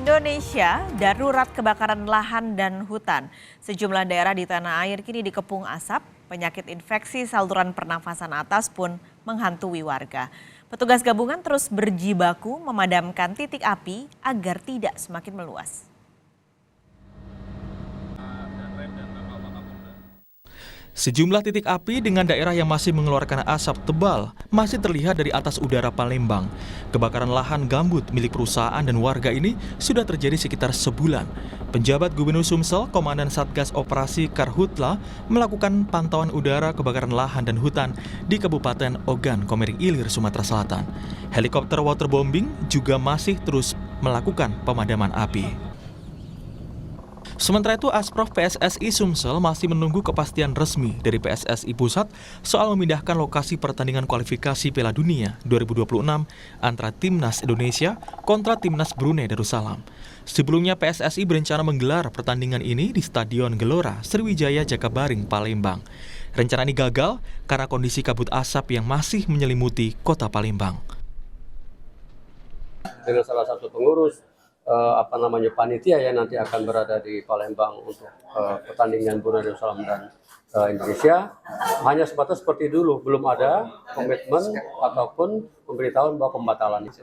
Indonesia, darurat kebakaran lahan dan hutan. Sejumlah daerah di tanah air kini dikepung asap, penyakit infeksi saluran pernafasan atas pun menghantui warga. Petugas gabungan terus berjibaku memadamkan titik api agar tidak semakin meluas. Sejumlah titik api dengan daerah yang masih mengeluarkan asap tebal masih terlihat dari atas udara Palembang. Kebakaran lahan gambut milik perusahaan dan warga ini sudah terjadi sekitar sebulan. Penjabat Gubernur Sumsel, Komandan Satgas Operasi Karhutla, melakukan pantauan udara kebakaran lahan dan hutan di Kabupaten Ogan Komering Ilir, Sumatera Selatan. Helikopter waterbombing juga masih terus melakukan pemadaman api. Sementara itu, Asprof PSSI Sumsel masih menunggu kepastian resmi dari PSSI Pusat soal memindahkan lokasi pertandingan kualifikasi Piala Dunia 2026 antara Timnas Indonesia kontra Timnas Brunei Darussalam. Sebelumnya PSSI berencana menggelar pertandingan ini di Stadion Gelora Sriwijaya Jakabaring, Palembang. Rencana ini gagal karena kondisi kabut asap yang masih menyelimuti kota Palembang. Dengan salah satu pengurus panitia yang nanti akan berada di Palembang untuk pertandingan Brunei Darussalam dan Indonesia, hanya sebatas seperti dulu, belum ada komitmen ataupun pemberitahuan bahwa pembatalan itu.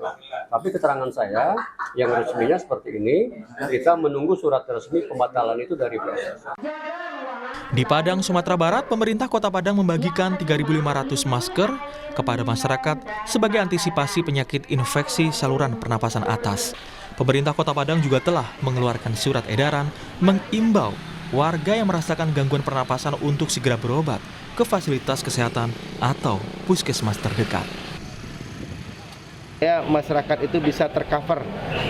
Tapi keterangan saya yang resminya seperti ini, kita menunggu surat resmi pembatalan itu dari PSSI. Di Padang, Sumatera Barat, pemerintah Kota Padang membagikan 3.500 masker kepada masyarakat sebagai antisipasi penyakit infeksi saluran pernapasan atas. Pemerintah Kota Padang juga telah mengeluarkan surat edaran mengimbau warga yang merasakan gangguan pernapasan untuk segera berobat ke fasilitas kesehatan atau puskesmas terdekat. Ya, masyarakat itu bisa tercover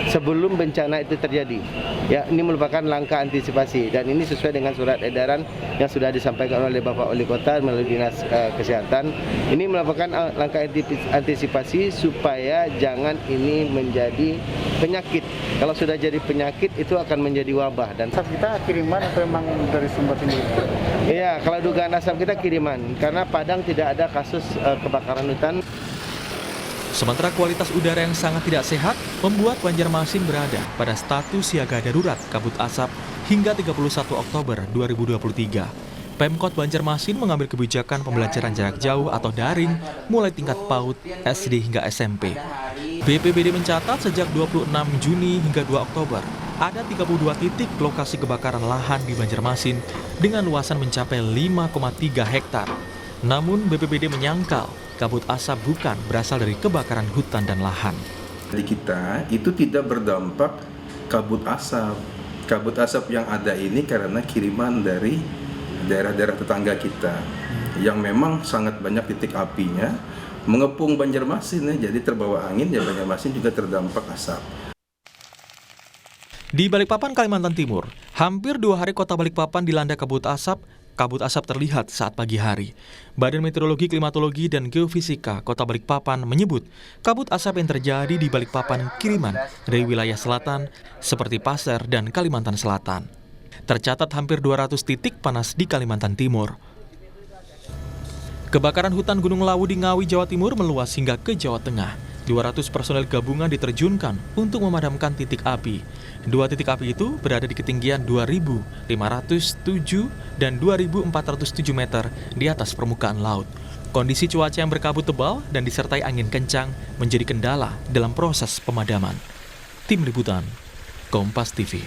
sebelum bencana itu terjadi. Ya, ini merupakan langkah antisipasi dan ini sesuai dengan surat edaran yang sudah disampaikan oleh Bapak Wali Kota melalui Dinas Kesehatan. Ini merupakan langkah antisipasi supaya jangan ini menjadi penyakit. Kalau sudah jadi penyakit itu akan menjadi wabah dan kita kiriman atau memang dari sumber sendiri? Iya, kalau dugaan asap kita kiriman karena Padang tidak ada kasus kebakaran hutan. Sementara kualitas udara yang sangat tidak sehat membuat Banjarmasin berada pada status siaga darurat kabut asap hingga 31 Oktober 2023. Pemkot Banjarmasin mengambil kebijakan pembelajaran jarak jauh atau daring mulai tingkat PAUD, SD hingga SMP. BPBD mencatat sejak 26 Juni hingga 2 Oktober, ada 32 titik lokasi kebakaran lahan di Banjarmasin dengan luasan mencapai 5,3 hektar. Namun BPBD menyangkal kabut asap bukan berasal dari kebakaran hutan dan lahan. Di kita itu tidak berdampak kabut asap. Kabut asap yang ada ini karena kiriman dari daerah-daerah tetangga kita yang memang sangat banyak titik apinya mengepung Banjarmasin ya, jadi terbawa angin ya Banjarmasin juga terdampak asap. Di Balikpapan, Kalimantan Timur, hampir 2 hari kota Balikpapan dilanda kabut asap. Kabut asap terlihat saat pagi hari. Badan Meteorologi, Klimatologi, dan Geofisika Kota Balikpapan menyebut kabut asap yang terjadi di Balikpapan kiriman dari wilayah selatan seperti Pasir dan Kalimantan Selatan. Tercatat hampir 200 titik panas di Kalimantan Timur. Kebakaran hutan Gunung Lawu di Ngawi, Jawa Timur meluas hingga ke Jawa Tengah. 200 personel gabungan diterjunkan untuk memadamkan titik api. 2 titik api itu berada di ketinggian 2.507 dan 2.407 meter di atas permukaan laut. Kondisi cuaca yang berkabut tebal dan disertai angin kencang menjadi kendala dalam proses pemadaman. Tim Liputan, Kompas TV.